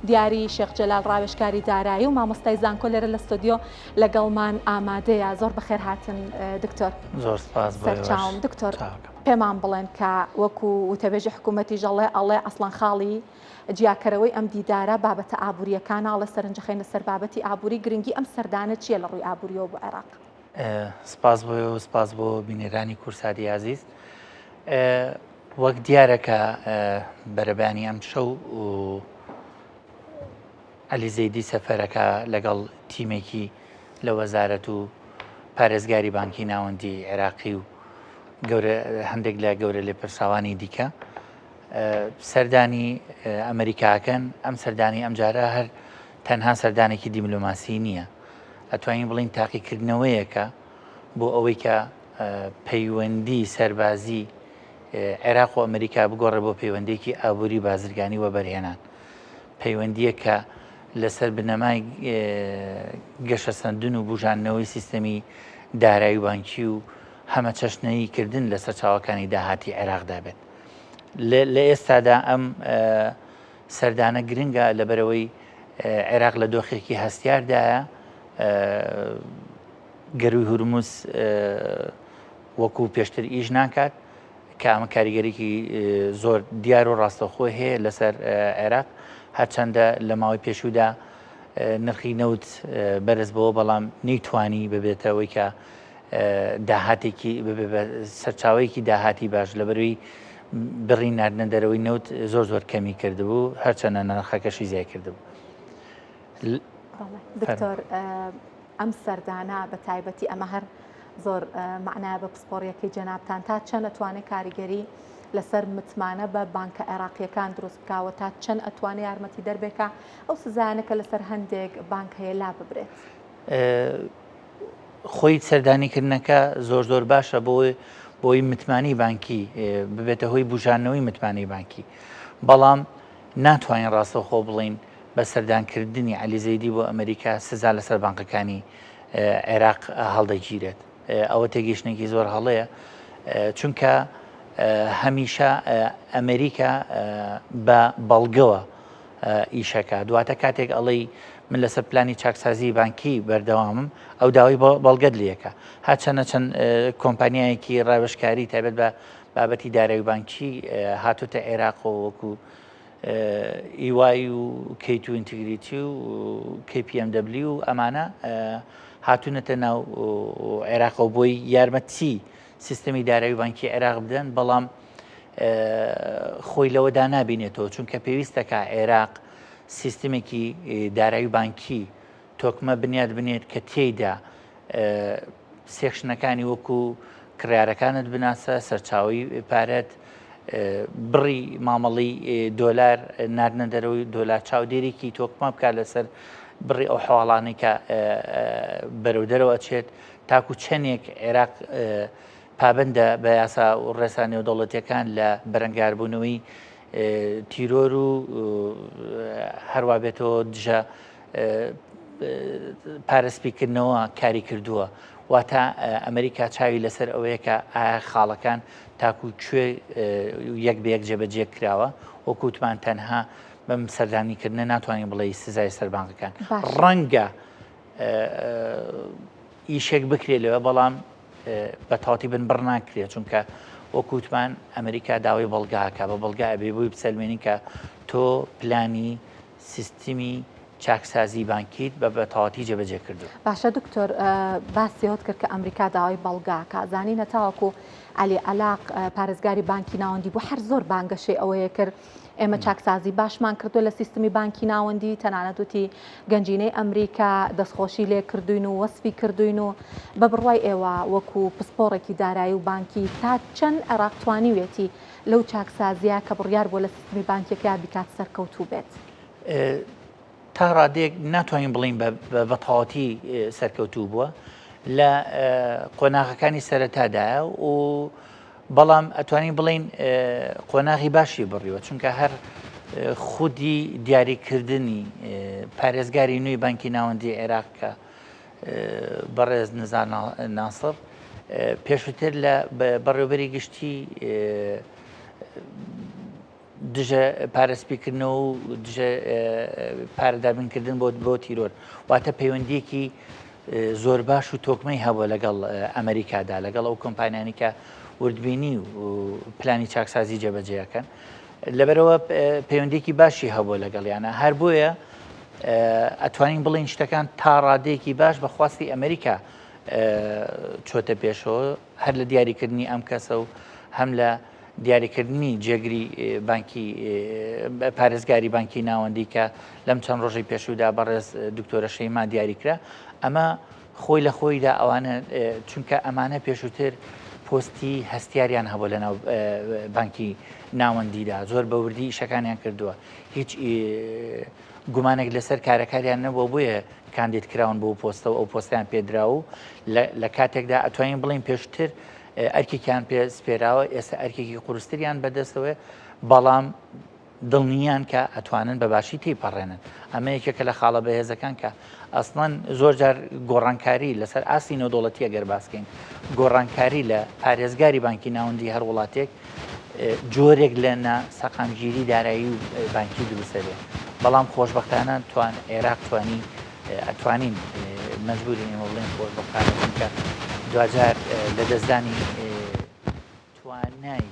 دیاری شێخ جەلال ڕاوێژکاری دارایی و مامۆستای زانکۆ لێرە لە ستۆدیۆ لەگەڵمان ئامادەیە. زۆر بەخێر هاتن دکتۆر. زۆر سپاس سەرچاوم دکتۆر، پێمان بڵێن کە وەکو وتەبێژی حکوومەتی ژەڵێ ئەڵێ ئەسڵەن خاڵی جیاکەرەوەی ئەم دیدارە بابەتە ئابوووریەکاناڵە سەرنجەخینە سەر بابەتی ئابووری گرنگی ئەم سەردانە چییە لە ڕووی ئابوووریەوە بۆ عێراق؟ سپاس بۆ و سپاس بۆ بینێرانی کورسادی عزیز. وەک دیارەکە بەرەبانی ئەم شەو و عەلی زەیدی سەفەرەکە لەگەڵ تیمێکی لە وەزارەت و پارێزگاری بانکی ناوەندی عێراقی و هەندێک لە گەورە لێپرساوانی دیکە سەردانی ئەمریکاکەن. ئەم سەردانی ئەمجارە هەر تەنها سەردانێکی دیپلۆماسی نییە، ئەتوانین بڵین تاقیکردنەوەیەکە بۆ ئەوەی کە پەیوەندی سەربازی عێراق و ئەمریکا بگۆڕێ بۆ پەیوەندێکی ئابووری بازرگانی وەبەرهێنان. پەیوەندیە کە لەسەر بنەمای گەشە سەندن و بژانەوەی سیستەمی دارایی و بانکی و هەمە چەشنەی کردن لەسەر چاوەکانی داهاتی عێراقدا بێت. لە ئێستادا ئەم سەردانە گرنگە لەبەرەوەی عێراق لە دۆخێکی هەستیاردایە. گەروی هورموز وەکو پێشتر ئیش ناکات کە ئەمە کاریگەریکی زۆر دیار و ڕاستەخۆی هەیە لەسەر عێراق، هەرچەندە لە ماوەی پێشوودا نرخی نەوت بەرز بەوە، بەڵام نەیتوانی ببێتەوەی کە داهاتێکی سەرچاوەیەکی داهاتی باش لەبەروی بڕی ناردنە دەرەوەی نەوت زۆر زۆر کەمی کردبوو، هەرچەندە نرخەکەشی زیای کردبوو. دکتۆر، ئەم سەردانە بە تایبەتی ئەمە هەر زۆر معنای بە پسپۆڕیەکەی جەنابتان تا چەند ئەتوانێت کاریگەری لەسەر متمانە بە بانکە عێراقیەکان دروست بکاوە، تا چەند ئەتوانێت یارمەتی دەربێکە ئەو سزانەکە لەسەر هەندێک بانک هەیە لا ببرێت. خۆی سەردانیکردنەکە زۆر زۆر باشە بۆی متمانی بانکی ببێتە هۆی بژانەوەی متمانی بانکی، بەڵام ناتوانین ڕاستەوخۆ بڵین بە سەردانکردنی عەلی زەیدی بۆ ئەمریکا سزا لەسەر بانکەکانی عێراق هەڵدەگیرێت. ئەوە تێگەیشتێکی زۆر هەڵەیە، چونکە هەمیشە ئەمریکا بە بەڵگەوە ئیشەکە. دواتە کاتێک ئەڵێی من لەسەر پلانی چاکسازی بانکی بەردەوامم، ئەو داوای بەڵگەت لەکە. هاچەنە چەند کۆمپانیایەکی ڕاوێژکاری تایبەت بە بابەتی دارایی بانکی هاتوتە عێراق و وەکو ئیوای و کەیت و ئینتیگریتی و KPMW و ئەمانە هاتوونەتە ناو عێراق و بۆی یارمەتی سیستەمی دارایی بانکی عێراق بدەن، بەڵام خۆی لەوەدا نابینێتەوە، چونکە پێویستەکە عێراق سیستمێکی دارایی بانکی تۆکمە بنیاد بنێت کە تێیدا سێکشنەکانی وەکو کڕیارەکانت بناسە، سەرچاوی پارەت، بڕی مامەڵی دۆلار ناردنە دەرەوەی دۆلار چاودێرێکی تۆکمە بکات لەسەر بڕی ئەو حواڵانی کە بەرەو دەرەوە ئەچێت، تاکو چەندێک عێراق پابندە بە یاسا و ڕێسانی و دەوڵەتیەکان لە بەرەنگاربوونەوەی تیرۆر و هەروە بێتەوە دژە پارەسپیکردنەوە کاری کردووە. واتە ئەمریکا چاوی لەسەر ئەوەیە کە ئایا خاڵەکان تاکو کوێ یەک بە یەک جێبەجێ کراوە، وەکووتمان تەنها بەم سەردانیکردنە ناتوانین بڵێ سزای سەربانکەکان. ڕەنگە ئیشێک بکرێت لەوە، بەڵام بە تاواتی بن بڕ ناکرێت، چونکە وەکووتمان ئەمریکا داوای بەڵگاکە بە بەڵگا ئەبێ بووی بسەلمێنی کە تۆ پلانی سیستمی چاکسازی بانکیت بە تاواتی جێبەجێ کردو. باشە دکتۆر، باسیەوت کرد کە ئەمریکا داوای بەڵگاکە، زانینە تاوەکو عەلی عەلاق پارێزگاری بانکی ناوەندی بۆ هەر زۆر بانگەشەی ئەوەیە کرد ئێمە چاکسازی باشمان کردو لە سیستمی بانکی ناوەندی، تەنانەت وتی گەنجینەی ئەمریکا دەستخۆشی لێ کردوین و وەسفی کردوین و بە بڕوای ئێوە وەکو پسپۆڕێکی دارایی و بانکی تا چەند عێراق توانیوێتی لەو چاکسازیە کە بڕیار بۆ لە سیستمی بانکیەکە بیکات سەرکەوتوو بێت؟ تا ڕادێک ناتوانین بڵین بە تەواتی سەرکەوتوو بووە لە قۆناغەکانی سەرەتادایە و بەڵام ئەتوانین بڵین قۆناغی باشی بڕیوە، چونکە هەر خودی دیاریکردنی پارێزگاری نوێی بانکی ناوەندی عێراق کە بەڕێز نزار ناسر پێشووتر لە بەڕێوەبەری گشتی دژە پارێزپیکردنەوە و دژە پارەدابینکردن بۆ تیرۆر واتە پەیوەندیەکی زۆر باش و تۆکمەی هەبووە لەگەڵ ئەمریکادا لەگەڵ ئەو کۆمپانیانی کە وردبینی و پلانی چاکسازی جێبەجێەکەن لەبەرەوە پەیوەندێکی باشی هەبووە لەگەڵ یانە هەر بۆیە ئەتوانین بڵین شتەکان تا ڕادەیەکی باش بەخواستی ئەمریکا چۆتە پێشەوە هەر لە دیاریکردنی ئەم کەسە و هەم لە دیاریکردنی جێگری بانکی پارێزگاری بانکی ناوەندی کە لەم چەند ڕۆژەی پێشودا بەڕێز دکتۆرە شەیما دیاریکرا ئەمە خۆی لە خۆیدا ئەوانە چونکە ئەمانە پێشووتر پۆستی هەستیاریان هەبوو لە ناو بانکی ناوەندیدا زۆر بەوردی ئیشەکانیان کردووە هیچ گومانێک لەسەر کارەکاریان نەبووە بۆیە کاندید کراون بۆ پۆستە و ئەو پۆستیان پێدرا و لە کاتێکدا ئەتوانین بڵین پێشتر ئەرکێکیان پێ سپێراوە ئێستا ئەرکێکی قورستریان بەدەستەوە بەڵام دڵنیان کە ئەتوانن بەباشی تێپەڕێنن ئەمە یەکێکە لە خاڵە بەهێزەکان کە ئەسڵەن زۆر جار گۆڕانکاری لەسەر ئاسی نۆدۆڵەتی ئەگەر باسکەین گۆڕانکاری لە پارێزگاری بانکی ناوەندی هەر وڵاتێک جۆرێک لە سەقامگیری دارایی و بانکی دروستە بێ بەڵام خۆشببختانە عێراق ئەتوانین مەجبورین ئێمە بڵێن خۆشببختانە کە دوجار لە دەستدانی توانای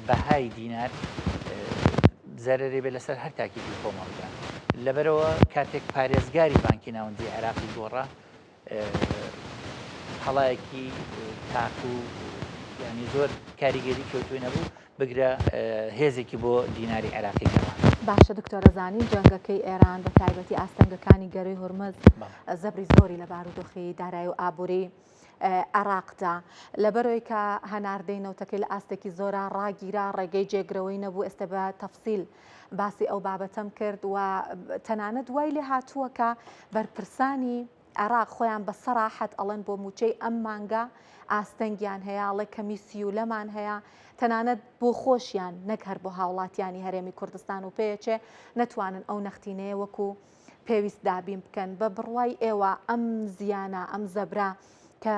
بەهای دینار زەرری بێ لەسەر هەر تاکیدی کۆمەڵگان لەبەرەوە کاتێک پارێزگاری بانکی ناوەندی عێراقی گۆڕا هەڵایەکی تاکو و ینی زۆر کاریگەری کەوتوی نەبوو بگرە هێزێکی بۆ دیناری عێراقی گەڕان باشە دکتۆرە زانین جەنگەکەی ئێران بە تایبەتی ئاستەنگەکانی گەڕی هورمز زەبری زۆری لە بارودۆخی دارایی و ئابووری عێراقدا لەبەرەوەی کە هەناردەی نەوتەکەی لە ئاستێکی زۆرە ڕاگیرا ڕێگەی جێگرەوەی نەبوو ئێستا بە تەفسیل باسی ئەو بابەتەم کرد و تەنانەت دوای لێ هاتووە کە بەرپرسانی عێراق خۆیان بە سەراحەت ئەڵێن بۆ موچەی ئەم مانگە ئاستەنگیان هەیە ئەڵێ کەمیسی و لەمان هەیە تەنانەت بۆ خۆشیان نەک هەر بۆ هاوڵاتیانی هەرێمی کوردستان و پێچێ نەتوانن ئەو نەختینەیە وەکو پێویست دابین بکەن بە بڕوای ئێوە ئەم زیانە ئەم زەبرا کە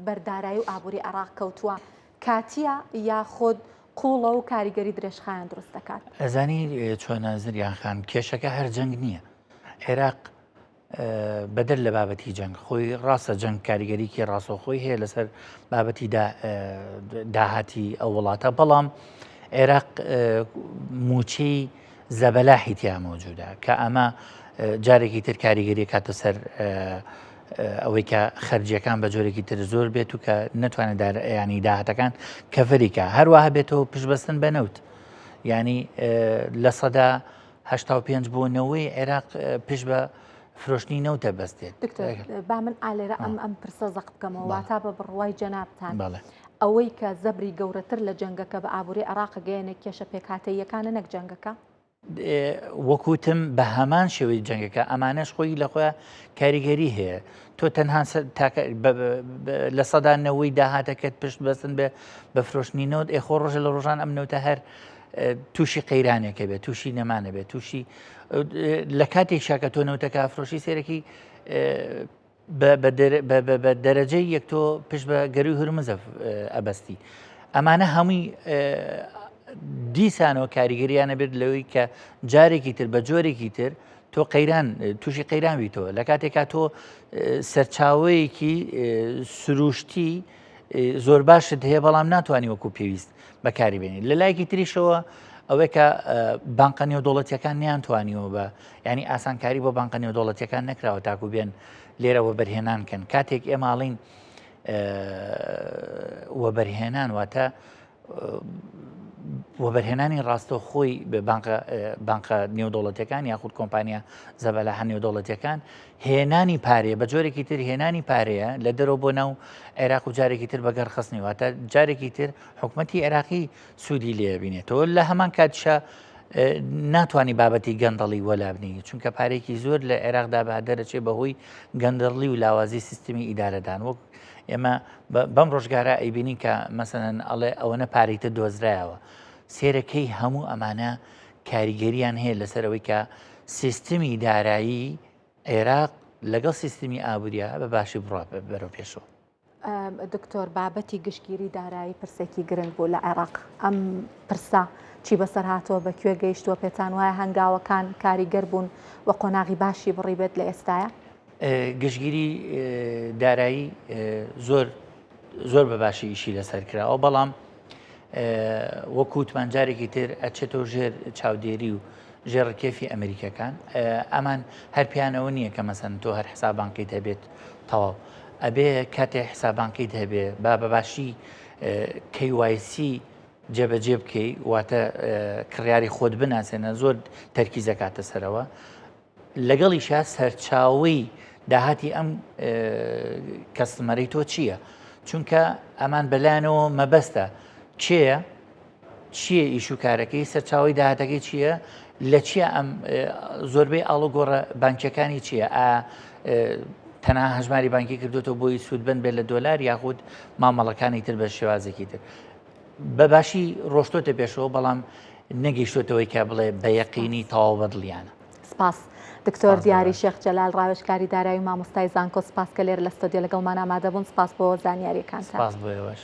بەردارایی و ئابووری عێراق کەوتووە کاتیە یاخود قوڵە و کاریگەری درێژخایان دروست دەکات ئەزانی چۆنە زریان خان کێشەکە هەر جەنگ نییە عێراق بەدەر لە بابەتی جەنگ خۆی ڕاستە جەنگ کاریگەریکی ڕاستەوخۆی هەیە لەسەر بابەتی داهاتی ئەو وڵاتە بەڵام عێراق موچەی زەبەلاحی تیا مەوجودە کە ئەمە جارێکی تر کاریگەری کاتە سەر ئەوەی کە خەرجیەکان بە جۆرێکی تر زۆر بێت و کە نەتوانێت ینی داهاتەکان کەفریکە هەروەها بێتەوە پشبەستن بەنەوت ینی لە سەدا 85 بۆنەوەی عێراق پشت بە فرۆشتنی نەوتە بەستێت با من ئالێرە ئەم پرسە زەق بکەمەوە واتا بە بڕوای جەنابتان ئەوەی کە زەبری گەورەتر لە جەنگەکە بە ئابووری عێراق گەیەنێک کێشە پێکهاتەیەکانە نەک جەنگەکە وەکوتم بە هەمان شێوەی جەنگەکە ئەمانەش خۆی لە خۆیان کاریگەری هەیە تۆ تەنها لە سەدانەوەی داهاتەکەت پشت بەستن بێ بە فرۆشتنی نەوت ئێخۆ ڕۆژە لە ڕۆژان ئەم نەوتە هەر تووشی قەیرانێکە بێت تووشی نەمانە بێت تووشی لە کاتێک شاکە تۆ نەوتەکە فرۆشی سێرەکی بە دەرەجەی یەکتۆ پشت بە گەروی هورمزە ئەبەستی ئەمانە هەمووی دیسانەوە کاریگەریانە بێت لەوەی کە جارێکی تر بە جۆرێکی تر تۆ قەیران تووشی قەیران بیتەوە لە کاتێکا تۆ سەرچاوەیەکی سروشتی زۆر باشت هەیە بەڵام ناتوانانی وەکو پێویست بەکاری بێنی لە لایەکی تریشەوە ئەوەی کە بانقە نێودوڵەتیەکان نیانتوانیەوە بە ینی ئاسانکاری بۆ بانقە نێودوڵەتیەکان نەکراوە تاکو بێن لێرەوە بەرهێنانکەن کاتێک ئێماڵین وەبەرهێنان واتە وەبەرهێنانی ڕاستەوخۆی بە بانقە نێودوڵەتیەکان یاخود کۆمپانیا زەبەلاحە نێودوڵەتیەکان هێنانی پارێ بە جۆرێکی تر هێنانی پارەیە لە دەرەوە بۆ ناو عێراق و جارێکی تر بەگەڕ خستنی واتە جارێکی تر حکوومەتی عێراقی سوودی لێ بینێتەوە لە هەمان کاتشە ناتوانانی بابەتی گەندەڵی وەلابنی چونکە پارێکی زۆر لە عێراقدا بە دەرەچێ بەهۆی گەندەڵی و لاوازی سیستمی ئیدارەدان وەک ئێمە بەم ڕۆژگارە ئەیبینی کە مەسەنەن ئەڵێ ئەوەنە پارەیتە دۆزرایەوە سێرەکەی هەموو ئەمانە کاریگەریان هەیە لەسەرەوەی کە سیستمی دارایی عێراق لەگەڵ سیستمی ئابووریە بە باشی بڕوا بەرەو پێشەوە دکتۆر بابەتی گشتگیری دارایی پرسێکی گرنگ بوو لە عێراق ئەم پرسە چی بەسەر هاتۆ بەکوێ گەیشتووە پێتان وایە هەنگاوەکان کاریگەر بوون و قۆناغی باشی بڕیبێت لە ئێستاە؟ گشتگیری دارایی زۆر بە باشی ئیشی لەسەر کراوە بەڵام وەکو توانجارێکی تر ئەچێتەوە ژێر چاودێری و ژێڕکێفی ئەمریکەکان ئەمان هەر پیانەوە نییە کە مەسەن تۆ هەر حسابانکەیت هەبێت تەواو ئەبێ کاتێ حسابانکەیت هەبێ با بەباشی KYC جێبەجێ بکەی واتە کڕیاری خۆت بناسێنە زۆر تەرکیزەکاتە سەرەوە لەگەڵیشا سەرچاوی داهاتی ئەم کەستمەرەی تۆ چییە؟ چونکە ئەمان بەلایەنەوە مەبەستە چییە ئیش و کارەکەی سەرچاوی داهاتەکەی چییە؟ لە چییە ئەم زۆربەی ئاڵوگۆڕە بانکیەکانی چییە؟ تەنها هەژماری بانکی کردوێتەوە بۆی سوودبەن بێت لە دۆلار یاخود مامەڵەکانی تر بە شێوازێکی تر بەباشی ڕۆشتۆتە پێشەوە بەڵام نەگەیشتۆتەوەی کە بڵێ بە یەقینی تەواو بەدڵیانە. سپاس دکتۆر دیاری شێخ جەلال ڕاوێژکاری دارایی و مامۆستای زانکۆ سپاس کە لێرە لە ستۆدیۆ لەگەڵمان ئامادە بوون سپاس بۆ زانیاریەکانتان. سپاس بۆ ئێوەش.